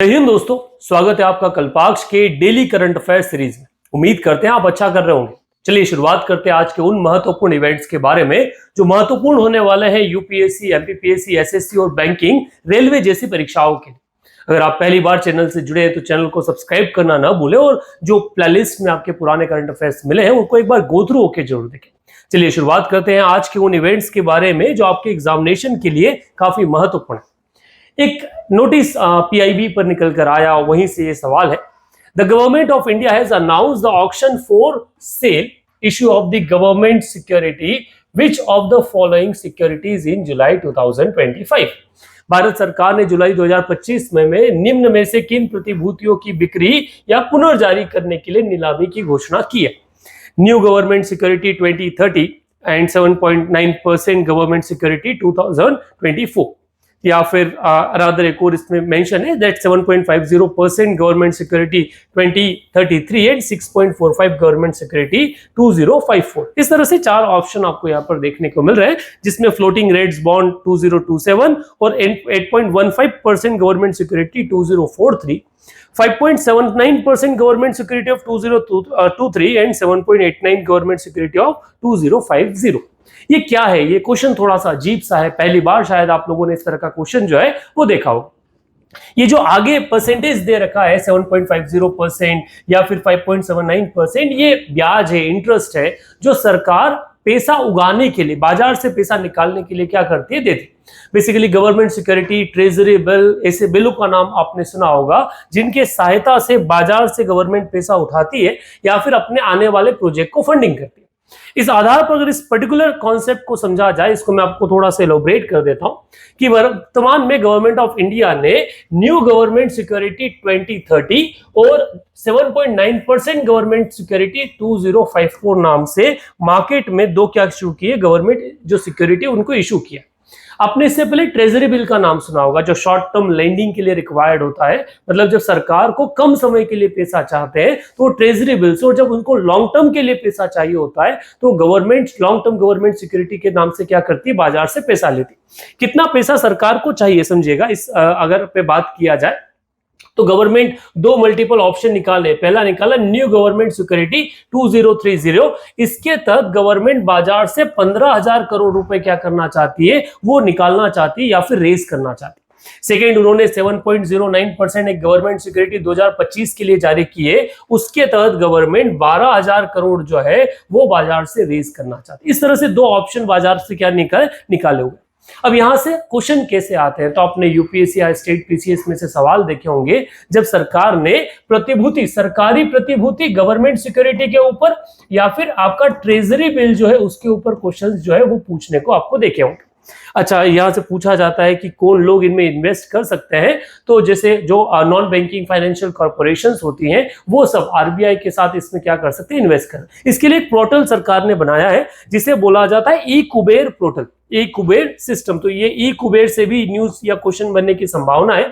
जय हिंद दोस्तों, स्वागत है आपका कल्पाक्ष के डेली करंट अफेयर सीरीज में। उम्मीद करते हैं आप अच्छा कर रहे होंगे। चलिए शुरुआत करते हैं आज के उन महत्वपूर्ण इवेंट्स के बारे में जो महत्वपूर्ण होने वाले हैं यूपीएससी, एमपीपीएससी, एसएससी और बैंकिंग, रेलवे जैसी परीक्षाओं के लिए। अगर आप पहली बार चैनल से जुड़े हैं तो चैनल को सब्सक्राइब करना ना भूलें और जो प्लेलिस्ट में आपके पुराने करंट अफेयर्स मिले हैं उनको एक बार गो थ्रू होकर जरूर देखें। चलिए शुरुआत करते हैं आज के उन इवेंट्स के बारे में जो आपके एग्जामिनेशन के लिए काफी महत्वपूर्ण है। एक नोटिस पीआईबी पर निकल कर आया, वहीं से ये सवाल है। The government of India has announced the auction for sale issue of the government security which of the following securities in July 2025। Bharat सरकार ने जुलाई 2025 में निम्न में से किन प्रतिभूतियों की बिक्री या पुनर्जारी करने के लिए नीलामी की घोषणा की है? New government security 2030 and 7.9% government security 2024, या फिर रादर एक और इसमें मेंशन है that 7.50% government security 2033 and 6.45 government security 2054। इस तरह से चार ऑप्शन आपको यहाँ पर देखने को मिल रहे हैं, जिसमें फ्लोटिंग रेट्स बॉन्ड 2027 और 8.15% government security 2043, 5.79% government security of 2023 and 7.89 government security of 2050। ये क्या है? ये क्वेश्चन थोड़ा सा अजीब सा है, पहली बार शायद आप लोगों ने इस तरह का क्वेश्चन जो है वो देखा हो। ये जो आगे परसेंटेज दे रखा है 7.50% या फिर 5.79%, ये ब्याज है, इंटरेस्ट है जो सरकार पैसा उगाने के लिए, बाजार से पैसा निकालने के लिए क्या करती है, देती। Basically government security, treasury bill, ऐसे बिलों का नाम आपने सुना होगा जिनके सहायता से बाजार से गवर्नमेंट पैसा उठाती है या फिर अपने आने वाले प्रोजेक्ट को फंडिंग करती है। इस आधार पर अगर इस पर्टिकुलर कॉन्सेप्ट को समझा जाए, इसको मैं आपको थोड़ा सा एलोबरेट कर देता हूं कि वर्तमान में गवर्नमेंट ऑफ इंडिया ने न्यू गवर्नमेंट सिक्योरिटी 2030 और 7.9% गवर्नमेंट सिक्योरिटी 2054 नाम से मार्केट में दो क्या इशू किए, गवर्नमेंट जो सिक्योरिटी उनको इशू किया। आपने इससे पहले ट्रेजरी बिल का नाम सुना होगा जो शॉर्ट टर्म लेंडिंग के लिए रिक्वायर्ड होता है, मतलब जब सरकार को कम समय के लिए पैसा चाहते हैं तो वो ट्रेजरी बिल्स, और जब उनको लॉन्ग टर्म के लिए पैसा चाहिए होता है तो government long term government security के नाम से क्या करती है, बाजार से पैसा लेती। कितना पैसा सरकार को चाहिए समझिएगा, इस अगर पे बात किया जाए तो गवर्नमेंट दो मल्टीपल ऑप्शन निकाले। पहला निकाला न्यू गवर्नमेंट सिक्योरिटी 2030, इसके तहत गवर्नमेंट बाजार से 15,000 करोड़ रुपए क्या करना चाहती है, वो निकालना चाहती है या फिर रेज करना चाहती है। सेकेंड, उन्होंने 7.09% एक गवर्नमेंट सिक्योरिटी 2025 के लिए जारी की है, उसके तहत गवर्नमेंट 12,000 करोड़ जो है वो बाजार से रेज करना चाहती है। इस तरह से दो ऑप्शन बाजार से क्या निकाले हुए। अब यहां से क्वेश्चन कैसे आते हैं, तो आपने यूपीएससी या स्टेट पीसीएस में से सवाल देखे होंगे जब सरकार ने प्रतिभूति, सरकारी प्रतिभूति गवर्नमेंट सिक्योरिटी के ऊपर या फिर आपका ट्रेजरी बिल जो है उसके ऊपर क्वेश्चंस जो है वो पूछने को आपको देखे होंगे। अच्छा, यहां से पूछा जाता है कि कौन लोग इनमें इन्वेस्ट कर सकते हैं, तो जैसे जो नॉन बैंकिंग फाइनेंशियल कॉर्पोरेशंस होती हैं वो सब आरबीआई के साथ इसमें क्या कर सकते हैं, इन्वेस्ट कर। इसके लिए एक पोर्टल सरकार ने बनाया है जिसे बोला जाता है ई कुबेर पोर्टल, ई कुबेर सिस्टम। तो ये ई कुबेर से भी न्यूज या क्वेश्चन बनने की संभावना है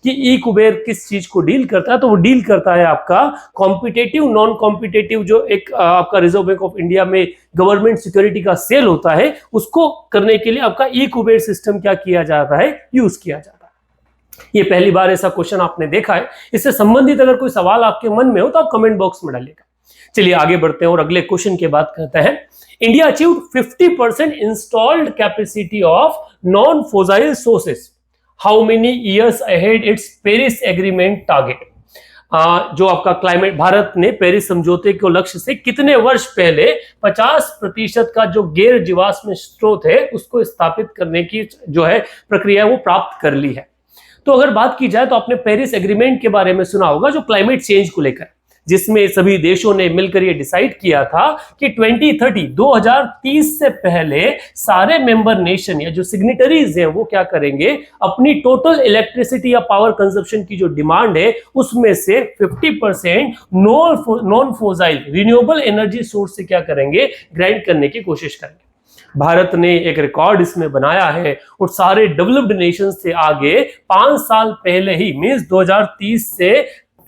कि ई कुबेर किस चीज को डील करता है, तो वो डील करता है आपका कॉम्पिटेटिव, नॉन कॉम्पिटेटिव, जो एक आपका रिजर्व बैंक ऑफ इंडिया में गवर्नमेंट सिक्योरिटी का सेल होता है उसको करने के लिए आपका ई कुबेर सिस्टम क्या किया जाता है, यूज किया जाता है। ये पहली बार ऐसा क्वेश्चन आपने देखा है। इससे संबंधित अगर कोई सवाल आपके मन में हो तो आप कमेंट बॉक्स में डालिएगा। चलिए आगे बढ़ते हैं और अगले क्वेश्चन की बात करते हैं। India achieved 50% installed capacity of non-fossil sources. How many years ahead its Paris Agreement target? जो आपका क्लाइमेट, भारत ने पेरिस समझौते के लक्ष्य से कितने वर्ष पहले 50% का जो गैर जीवाश्म स्रोत है उसको स्थापित करने की जो है प्रक्रिया वो प्राप्त कर ली है। तो अगर बात की जाए तो आपने पेरिस एग्रीमेंट के बारे में सुना होगा जो क्लाइमेट चेंज को लेकर, जिसमें सभी देशों ने मिलकर ये डिसाइड किया था कि 2030 से पहले सारे मेंबर नेशन या जो सिग्नेटरीज हैं वो क्या करेंगे, अपनी टोटल इलेक्ट्रिसिटी या पावर कंजप्शन की जो डिमांड है उसमें से 50% non fossil renewable energy source से क्या करेंगे, ग्राइंड करने की कोशिश करेंगे। भारत ने एक रिकॉर्ड इसमें बनाया है और सारे डेवलप्ड नेशन से आगे 5 साल पहले ही मींस 2030 से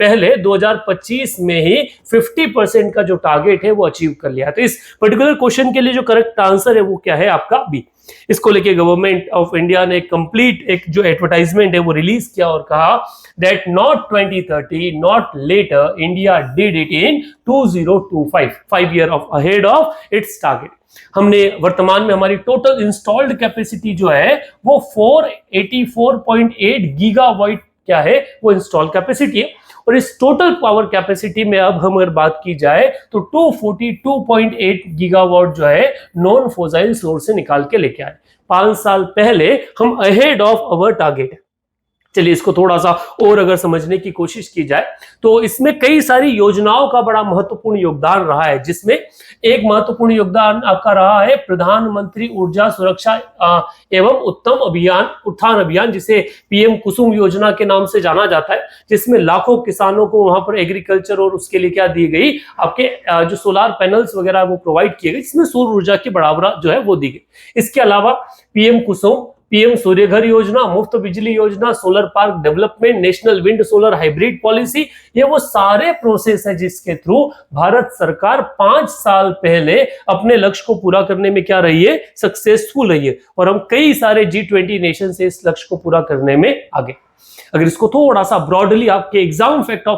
पहले 2025 में ही 50% का जो टारगेट है वो अचीव कर लिया। तो इस पर्टिकुलर क्वेश्चन के लिए जो करेक्ट आंसर है वो क्या है आपका बी। इसको लेके गवर्नमेंट ऑफ इंडिया ने कंप्लीट एक जो एडवर्टाइजमेंट है वो रिलीज किया और कहा that not 2030 not later India did it in 2025, 5 year of ahead of its target. हमने वर्तमान में हमारी टोटल इंस्टॉल्ड कैपेसिटी जो है वो 484.8 गीगावाट क्या है वो इंस्टॉल कैपेसिटी है। और इस टोटल पावर कैपेसिटी में अब हम अगर बात की जाए तो 242.8 गीगावाट जो है नॉन फॉसिल सोर्स से निकाल के लेके आए। 5 साल पहले हम अहेड ऑफ अवर टारगेट है। चलिए इसको थोड़ा सा और अगर समझने की कोशिश की जाए तो इसमें कई सारी योजनाओं का बड़ा महत्वपूर्ण योगदान रहा है, जिसमें एक महत्वपूर्ण योगदान आपका रहा है प्रधानमंत्री ऊर्जा सुरक्षा एवं उत्थान अभियान जिसे पीएम कुसुम योजना के नाम से जाना जाता है, जिसमें लाखों किसानों को वहां पर एग्रीकल्चर और उसके लिए क्या दी गई आपके जो सोलार पैनल्स वगैरह वो प्रोवाइड किए गए, जिसमें सौर ऊर्जा की बराबर जो है वो दी गई। इसके अलावा पीएम कुसुम, पीएम सूर्य घर योजना, मुफ्त बिजली योजना, solar park development, national wind solar hybrid policy, ये वो सारे प्रोसेस है जिसके थ्रू भारत सरकार 5 साल पहले अपने लक्ष्य को पूरा करने में क्या रही है, सक्सेसफुल रही है। और हम कई सारे G20 नेशन से इस लक्ष्य को पूरा करने में आगे। अगर इसको थोड़ा सा ब्रॉडली आपके एग्जाम फैक्ट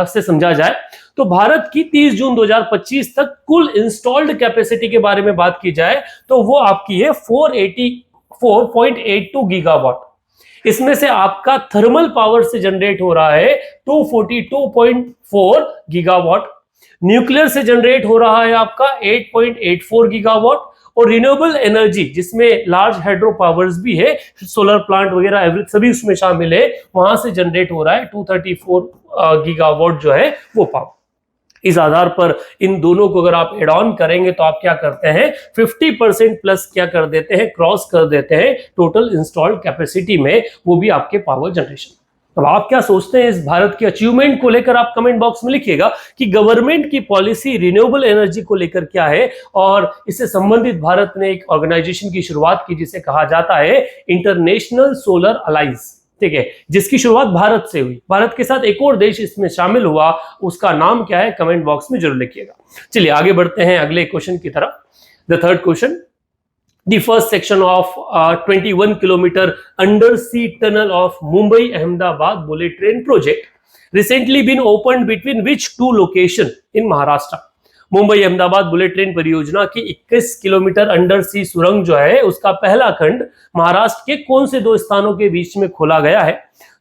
से समझा जाए तो भारत की 30 जून 2025 तक कुल इंस्टॉल्ड कैपेसिटी के बारे में बात की जाए तो वो आपकी है 484.82 गीगावाट। इसमें से आपका थर्मल पावर से जनरेट हो रहा है 242.4 गीगावाट, न्यूक्लियर से जनरेट हो रहा है आपका 8.84 गीगावाट, और रिन्यूएबल एनर्जी जिसमें लार्ज हाइड्रो पावर्स भी है, सोलर प्लांट वगैरह सभी उसमें शामिल है, वहां से जनरेट हो रहा है 234 गीगावाट जो है वो पावर। इस आधार पर इन दोनों को अगर आप एड ऑन करेंगे तो आप क्या करते हैं 50% प्लस क्या कर देते हैं, क्रॉस कर देते हैं टोटल इंस्टॉल्ड कैपेसिटी में, वो भी आपके पावर जनरेशन। तो आप क्या सोचते हैं इस भारत के अचीवमेंट को लेकर, आप कमेंट बॉक्स में लिखिएगा कि गवर्नमेंट की पॉलिसी रिन्यूएबल एनर्जी को लेकर क्या है। और इससे संबंधित भारत ने एक ऑर्गेनाइजेशन की शुरुआत की जिसे कहा जाता है इंटरनेशनल सोलर अलायंस, ठीक है, जिसकी शुरुआत भारत से हुई। भारत के साथ एक और देश इसमें शामिल हुआ, उसका नाम क्या है कमेंट बॉक्स में जरूर लिखिएगा। चलिए आगे बढ़ते हैं अगले क्वेश्चन की तरफ। The third question, the first section of 21 kilometre undersea tunnel of Mumbai Ahmedabad bullet train project recently been opened between which two location in Maharashtra. Mumbai Ahmedabad bullet train परियोजना की 21 किलोमीटर अंडर सी सुरंग जो है उसका पहला खंड महाराष्ट्र के कौन से दो स्थानों के बीच में खोला गया है?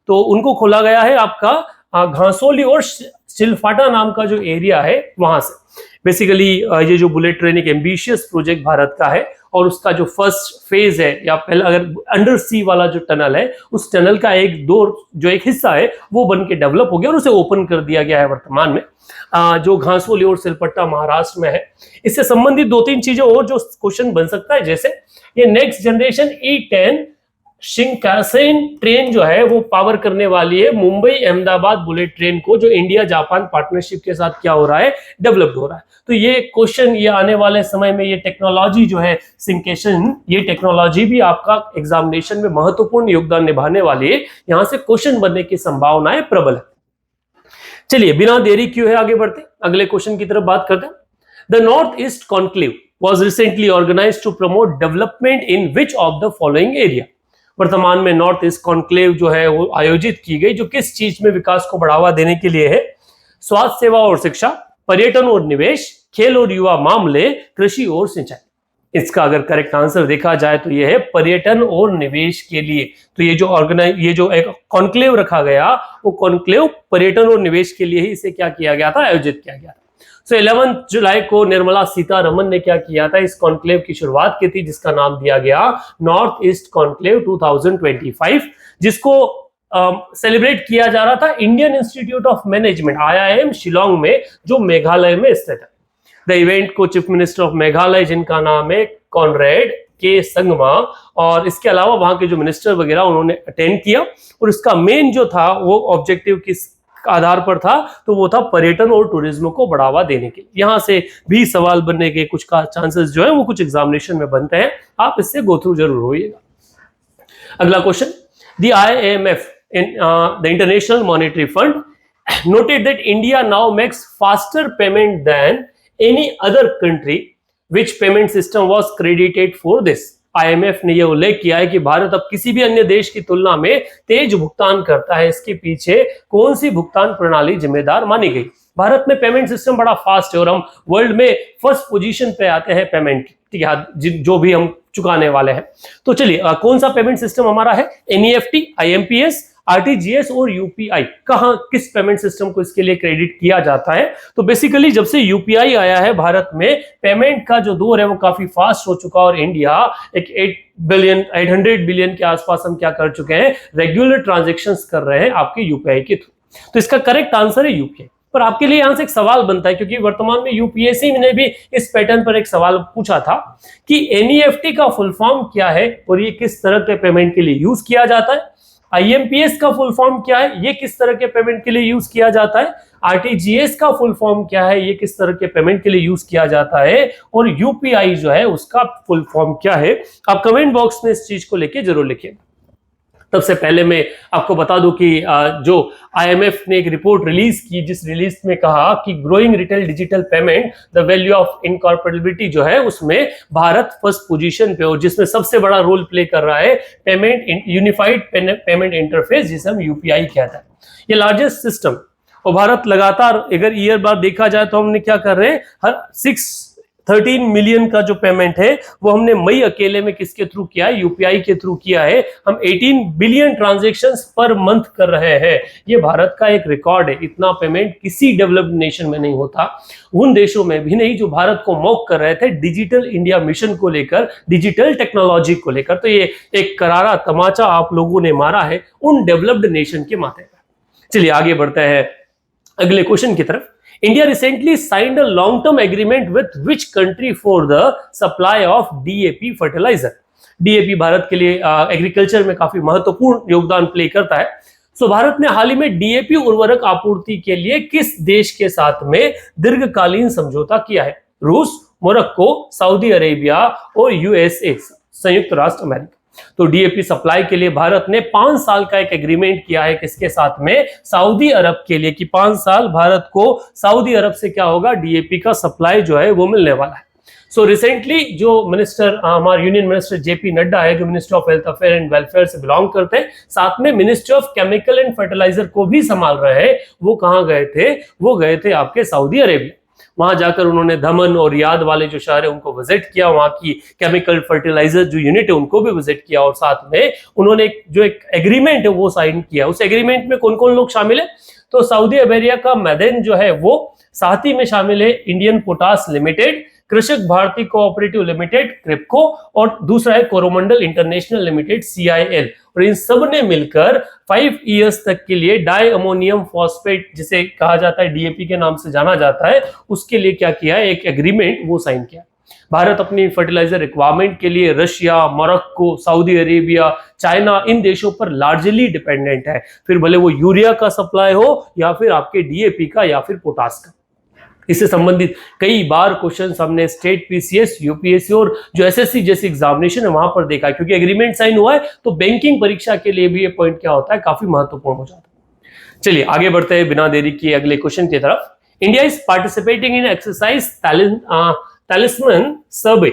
तो उनको खोला गया है आपका घांसोली और सिलफाटा नाम का जो एरिया है वहां से। बेसिकली ये जो बुलेट ट्रेन एक एम्बिशियस प्रोजेक्ट भारत का है और उसका जो फर्स्ट फेज है या पहला अगर अंडर सी वाला जो टनल है उस टनल का एक हिस्सा है वो बन के डेवलप हो गया और उसे ओपन कर दिया गया है वर्तमान में, जो घांसोली और सिलपट्टा महाराष्ट्र में है। इससे संबंधित 2-3 चीजें और जो क्वेश्चन बन सकता है, जैसे ये next generation E10 Shinkansen train जो है वो पावर करने वाली है मुंबई अहमदाबाद बुलेट ट्रेन को, जो इंडिया जापान पार्टनरशिप के साथ क्या हो रहा है, डेवलप्ड हो रहा है। तो ये क्वेश्चन ये आने वाले समय में ये टेक्नोलॉजी जो है सिंकेशन, ये टेक्नोलॉजी भी आपका एग्जामिनेशन में महत्वपूर्ण योगदान निभाने वाली है। यहां से क्वेश्चन बनने की संभावनाएं प्रबल है। चलिए बिना देरी किए हुए आगे बढ़ते अगले क्वेश्चन की तरफ बात करते हैं। The north east conclave was recently organised to promote development in which of the following area. वर्तमान में नॉर्थ ईस्ट कॉन्क्लेव जो है वो आयोजित की गई, जो किस चीज में विकास को बढ़ावा देने के लिए है? स्वास्थ्य सेवा और शिक्षा, पर्यटन और निवेश, खेल और युवा मामले, कृषि और सिंचाई। इसका अगर करेक्ट आंसर देखा जाए तो ये है पर्यटन और निवेश के लिए। तो ये जो एक कॉन्क्लेव रखा गया वो कॉन्क्लेव पर्यटन और निवेश के लिए ही इसे क्या किया गया था, आयोजित किया गया था। 11 जुलाई को निर्मला सीतारमन ने क्या किया था, इस कॉन्क्लेव की शुरुआत की थी जिसका नाम दिया गया नॉर्थ ईस्ट कॉन्क्लेव 2025, जिसको सेलिब्रेट किया जा रहा था Indian institute of management IIM Shillong में, जो मेघालय में स्थित है। द इवेंट को चीफ मिनिस्टर ऑफ मेघालय जिनका नाम है कॉनरेड के संगमा, और इसके अलावा वहां के जो मिनिस्टर वगैरह उन्होंने अटेंड किया, और इसका मेन जो था वो ऑब्जेक्टिव किस आधार पर था, तो वो था पर्यटन और टूरिज्म को बढ़ावा देने के लिए। यहां से भी सवाल बनने के कुछ का चांसेस जो है वो कुछ एग्जामिनेशन में बनते हैं, आप इससे गो थ्रू जरूर होइएगा। अगला question, the IMF the international monetary fund noted that India now makes faster payment than any other country which payment system was credited for this. IMF ने यह उल्लेख किया है कि भारत अब किसी भी अन्य देश की तुलना में तेज भुगतान करता है। इसके पीछे कौन सी भुगतान प्रणाली जिम्मेदार मानी गई? भारत में पेमेंट सिस्टम बड़ा फास्ट है और हम वर्ल्ड में फर्स्ट पोजीशन पे आते हैं पेमेंट, ठीक है, जो भी हम चुकाने वाले हैं। तो चलिए कौन सा पेमेंट सिस्टम हमारा है? NEFT, IMPS, RTGS और UPI। कहां किस पेमेंट सिस्टम को इसके लिए क्रेडिट किया जाता है? तो बेसिकली जब से UPI आया है भारत में पेमेंट का जो दौर है वो काफी फास्ट हो चुका और इंडिया एक 800 बिलियन के आसपास हम क्या कर चुके हैं, रेगुलर ट्रांजेक्शन्स कर रहे हैं आपके UPI के थ्रू। तो इसका करेक्ट आंसर है UPI। पर आपके लिए यहां से एक सवाल बनता है, क्योंकि वर्तमान में UPSC ने भी इस पैटर्न पर एक सवाल पूछा था कि NEFT का फुल फॉर्म क्या है और ये किस तरह के पेमेंट के लिए यूज किया जाता है? IMPS का फुल फॉर्म क्या है, ये किस तरह के पेमेंट के लिए यूज किया जाता है? RTGS का फुल फॉर्म क्या है, ये किस तरह के पेमेंट के लिए यूज किया जाता है? और UPI जो है उसका फुल फॉर्म क्या है? आप कमेंट बॉक्स में इस चीज को लेके जरूर लिखिए। सबसे पहले मैं आपको बता दूं कि जो IMF ने एक रिपोर्ट रिलीज की, जिस रिलीज में कहा कि growing retail digital payment the value of incorporability जो है उसमें भारत फर्स्ट पोजीशन पे, और जिसमें सबसे बड़ा रोल प्ले कर रहा है पेमेंट यूनिफाइड पेमेंट इंटरफेस, जिसे हम UPI कहते हैं। ये लार्जेस्ट सिस्टम, और भारत लगातार अगर ईयर बाद देखा जाए तो हमने क्या कर रहे हैं, हर 13 मिलियन का जो पेमेंट है वो हमने मई अकेले में किसके थ्रू किया है? UPI के थ्रू किया है। हम 18 बिलियन ट्रांजैक्शंस पर मंथ कर रहे हैं। ये भारत का एक रिकॉर्ड है। इतना पेमेंट किसी डेवलप्ड नेशन में नहीं होता, उन देशों में भी नहीं जो भारत को मॉक कर रहे थे डिजिटल इंडिया मिशन को लेकर, डिजिटल टेक्नोलॉजी को लेकर। तो ये एक करारा तमाचा आप लोगों ने मारा है उन डेवलप्ड नेशन के माथे पर। चलिए आगे बढ़ते हैं अगले क्वेश्चन की तरफ। India recently signed a long-term agreement with which country for the supply of DAP fertilizer? DAP Bharat के लिए एग्रीकल्चर में काफी महत्वपूर्ण योगदान प्ले करता है। सो भारत ने हाल ही में DAP उर्वरक आपूर्ति के लिए किस देश के साथ में दीर्घकालीन समझौता किया है? रूस, मोरक्को, सऊदी अरेबिया और USA, संयुक्त राष्ट्र अमेरिका। तो DAP सप्लाई के लिए भारत ने 5 साल का एक एग्रीमेंट किया है किसके साथ में? सऊदी अरब के लिए, कि 5 साल भारत को सऊदी अरब से क्या होगा, DAP का सप्लाई जो है वो मिलने वाला है। सो रिसेंटली जो मिनिस्टर, हमारे यूनियन मिनिस्टर JP नड्डा है, जो minister of health affair and welfare से बिलोंग करते हैं, साथ में ministry of chemical and fertiliser को भी संभाल रहे हैं, वो कहाँ गए थे? वो गए थे आपके सऊदी अरेबिया। वहां जाकर उन्होंने दमन और रियाद वाले जो शहर है उनको विजिट किया, वहां की केमिकल फर्टिलाइजर जो यूनिट है उनको भी विजिट किया, और साथ में उन्होंने जो एक एग्रीमेंट है वो साइन किया। उस एग्रीमेंट में कौन कौन लोग शामिल है? तो सऊदी अरेबिया का मैदेन जो है वो साथ ही में शामिल है, इंडियन पोटास लिमिटेड, कृषक भारती कोऑपरेटिव लिमिटेड क्रिप्को, और दूसरा है कोरोमंडल इंटरनेशनल लिमिटेड CIL। और इन सब ने मिलकर 5 इयर्स तक के लिए डाई अमोनियम फॉस्फेट, जिसे कहा जाता है DAP के नाम से जाना जाता है, उसके लिए क्या किया है, एक एग्रीमेंट वो साइन किया। भारत अपनी फर्टिलाइजर रिक्वायरमेंट के लिए Russia, Morocco, Saudi Arabia, China, इन देशों पर लार्जली डिपेंडेंट है, फिर भले वो यूरिया का सप्लाई हो या फिर आपके DAP का या फिर पोटास का। इससे संबंधित कई बार क्वेश्चन हमने स्टेट PCS, UPSC और जो SSC जैसी एग्जामिनेशन है वहां पर देखा है, क्योंकि एग्रीमेंट साइन हुआ है तो बैंकिंग परीक्षा के लिए भी ये पॉइंट क्या होता है, काफी महत्वपूर्ण हो जाता है। चलिए आगे बढ़ते हैं बिना देरी किए अगले क्वेश्चन की तरफ। India is participating in exercise Talisman Sabre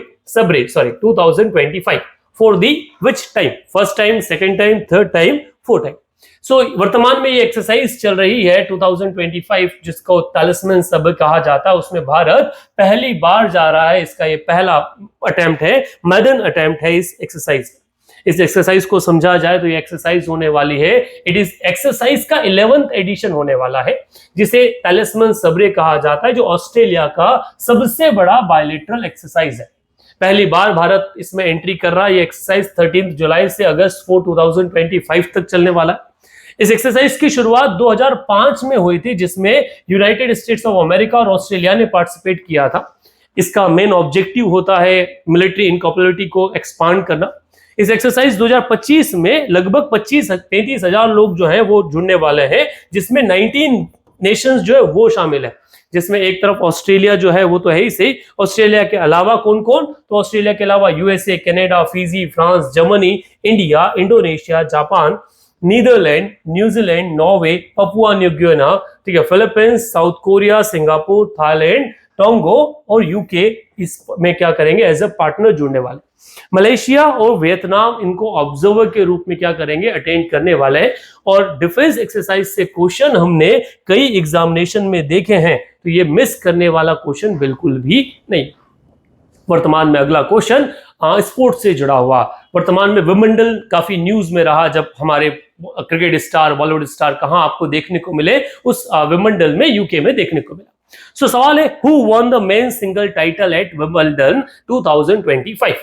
2025 for the which time? First time, second time, third time, fourth time. सो वर्तमान में ये एक्सरसाइज चल रही है 2025, जिसको तालिस्मन सब कहा जाता है। उसमें भारत पहली बार जा रहा है, इसका ये पहला अटेम्प्ट है, मैडन अटेम्प्ट है इस एक्सरसाइज। इस एक्सरसाइज को समझा जाए तो ये एक्सरसाइज होने वाली है, इट इज एक्सरसाइज का 11th एडिशन होने वाला है, जिसे तालिस्मन सबरे कहा जाता है, जो ऑस्ट्रेलिया का सबसे बड़ा बायलैटरल एक्सरसाइज है। पहली बार भारत इसमें एंट्री कर रहा है। ये एक्सरसाइज 13 जुलाई से अगस्त 4, 2025 तक चलने वाला है। इस एक्सरसाइज की शुरुआत 2005 में हुई थी, जिसमें यूनाइटेड स्टेट्स ऑफ अमेरिका और ऑस्ट्रेलिया ने पार्टिसिपेट किया था। इसका मेन ऑब्जेक्टिव होता है मिलिट्री इनकॉर्पोरेबिलिटी को एक्सपांड करना। इस एक्सरसाइज 2025 में लगभग 35 हजार लोग जो हैं वो जुड़ने वाले हैं, जिसमें 19 नेशंस जो है वो शामिल है, जिसमें एक तरफ ऑस्ट्रेलिया जो है वो तो है ही सही। ऑस्ट्रेलिया के अलावा कौन कौन? तो ऑस्ट्रेलिया के अलावा USA, Canada, Fiji, France, Germany, India, Indonesia, Japan, Netherland, New Zealand, Norway, Papua New Guinea, ठीक है, Philippines, South Korea, Singapore, Thailand, Tonga और यूके इस में क्या करेंगे एज ए पार्टनर जुड़ने वाले। मलेशिया और वियतनाम इनको ऑब्जर्वर के रूप में क्या करेंगे अटेंड करने वाले हैं। और डिफेंस एक्सरसाइज से क्वेश्चन हमने कई एग्जामिनेशन में देखे हैं, तो ये मिस करने वाला क्वेश्चन बिल्कुल भी नहीं। वर्तमान में अगला क्वेश्चन स्पोर्ट्स से जुड़ा हुआ। वर्तमान में विंबलडन काफी न्यूज में रहा, जब हमारे क्रिकेट स्टार, बॉलीवुड स्टार कहां आपको देखने को मिले, उस विंबलडन में, यूके में देखने को मिला। सो सवाल है, who won the men single title at Wimbledon 2025?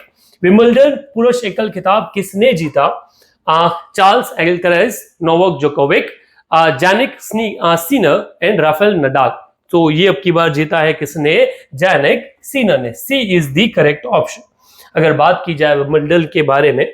Wimbledon पुरुष एकल खिताब किसने जीता? Charles Alcaraz, Novak Djokovic, Jannik Sinner and Rafael Nadal. तो ये अब की बार जीता है किसने? जैनिक सिनर ने। सी इज द करेक्ट ऑप्शन। अगर बात की जाए विंबलडन के बारे में,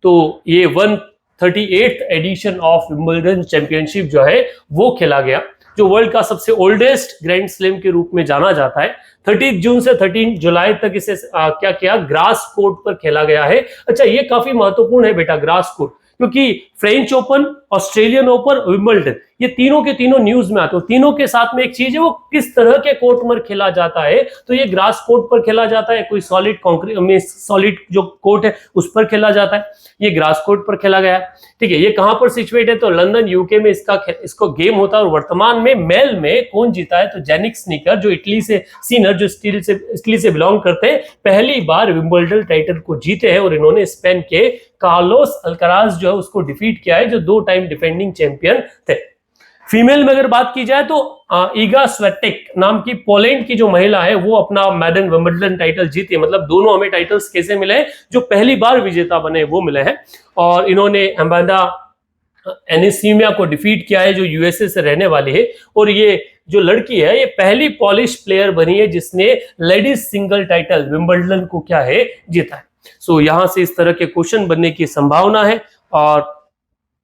तो ये 138th addition of Wimbledon championship जो है वो खेला गया, जो वर्ल्ड का सबसे ओल्डेस्ट ग्रैंड स्लैम के रूप में जाना जाता है। 30 जून से 13 जुलाई तक इसे क्या किया? ग्रास कोर्ट पर खेला गया है। अच्छा, ये काफी महत्वपूर्ण है बेटा, ग्रास कोर्ट, क्योंकि French open, Australian open, Wimbledon, ये तीनों के तीनों न्यूज में आते हैं। तीनों के साथ में एक चीज है, वो किस तरह के कोर्ट पर खेला जाता है। तो ये ग्रास कोर्ट पर खेला जाता है, कोई सॉलिड कॉन्क्रीट में सॉलिड जो कोर्ट है उस पर खेला जाता है। ये ग्रास कोर्ट पर खेला गया, ठीक है। ये कहां पर सिचुएट है? तो लंदन, यूके में इसको गेम होता है। और वर्तमान में मेल में कौन जीता है? तो जैनिक सिनर, जो इटली से, सीनर जो इटली से बिलोंग करते हैं, पहली बार विंबलडन टाइटल को जीते हैं। और इन्होंने स्पेन के कार्लोस अल्कराज जो है उसको डिफीट किया है, जो 2 टाइम डिफेंडिंग चैंपियन थे। फीमेल में अगर बात की जाए तो ईगा स्वेटेक नाम की पोलैंड की जो महिला है वो अपना मैडन विंबलडन टाइटल जीती है। मतलब दोनों हमें टाइटल्स कैसे मिले हैं? जो पहली बार विजेता बने वो मिले हैं। और इन्होंने अमांडा एनिसीमिया को डिफीट किया है, जो यूएसए से रहने वाली है। और ये जो लड़की है, ये पहली पॉलिश प्लेयर बनी है जिसने लेडीज सिंगल टाइटल विंबलडन को क्या है जीता है। सो यहां से इस तरह के क्वेश्चन बनने की संभावना है। और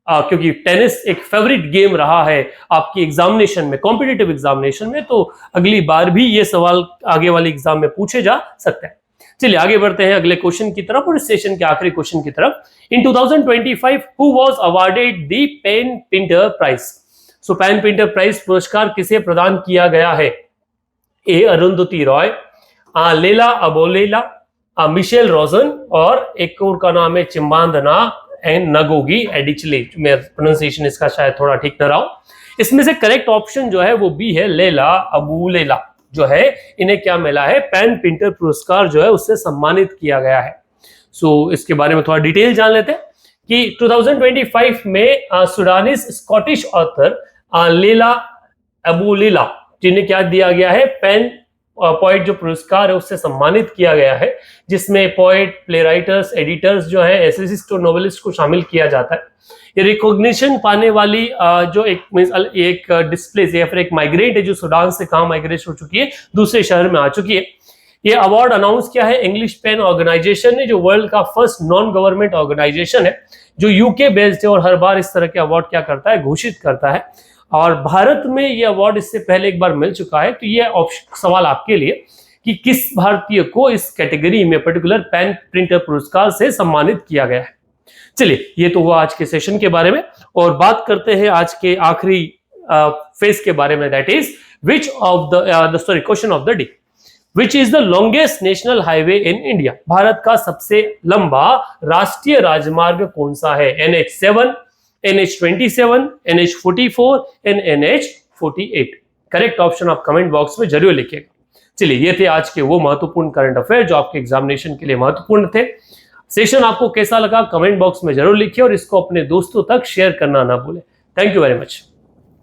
क्योंकि टेनिस एक फेवरेट गेम रहा है आपकी एग्जामिनेशन में, कॉम्पिटिटिव एग्जामिनेशन में, तो अगली बार भी ये सवाल आगे वाले एग्जाम में पूछे जा सकते हैं। चलिए आगे बढ़ते हैं अगले क्वेश्चन की तरफ और इस सेशन के आखिरी क्वेश्चन की तरफ। In 2025 who was awarded the PEN Pinter prize? So PEN Pinter prize पुरस्कार किसे प्रदान किया गया है? ए अरुंधति रॉय, लेला अबोलेला, मिशेल रोजन, और एक और का नाम है चिम्बांदना एंड नगोगी एडिचले। मेरा प्रोनाउंसिएशन इसका शायद थोड़ा ठीक न रहा हो। इसमें से करेक्ट ऑप्शन जो है वो बी है, लेला अबुलेला जो है, इन्हें क्या मिला है? पेन पिंटर पुरस्कार जो है उससे सम्मानित किया गया है। सो इसके बारे में थोड़ा डिटेल जान लेते हैं कि 2025 में सुडानिस स्कॉटिश ऑथर लेला अबुलेला जिन्हें क्या दिया गया है? पेन पोएट जो पुरस्कार है उससे सम्मानित किया गया है, जिसमें पोएट, प्ले राइटर्स, एडिटर्स जो है, एसेसिस्ट और नोवेलिस्ट को शामिल किया जाता है। ये रिकॉग्निशन पाने वाली जो एक डिस्प्लेस या फिर एक माइग्रेट है जो सूडान से कहां माइग्रेट हो चुकी है, दूसरे शहर में आ चुकी है। ये अवार्ड अनाउंस किया है इंग्लिश पेन ऑर्गेनाइजेशन ने, जो वर्ल्ड का फर्स्ट नॉन गवर्नमेंट ऑर्गेनाइजेशन है, जो यूके बेस्ड है और हर बार इस तरह के अवार्ड क्या करता है? घोषित करता है। और भारत में ये अवार्ड इससे पहले एक बार मिल चुका है। तो ये सवाल आपके लिए कि किस भारतीय को इस कैटेगरी में पर्टिकुलर पेन प्रिंटर पुरस्कार से सम्मानित किया गया है। चलिए, ये तो हुआ आज के सेशन के बारे में। और बात करते हैं आज के आखिरी फेज के बारे में, that is which of the question of the day, which is the longest national highway in India? Bharat का सबसे लंबा राष्ट्रीय राजमार्ग कौन सा है? NH7, NH27, NH44 and NH48। Correct option आप कमेंट बॉक्स में जरूर लिखिएगा। चलिए, ये थे आज के वो महत्वपूर्ण करंट अफेयर जो आपके एग्जामिनेशन के लिए महत्वपूर्ण थे। सेशन आपको कैसा लगा कमेंट बॉक्स में जरूर लिखिए और इसको अपने दोस्तों तक शेयर करना ना भूलें। Thank you very much.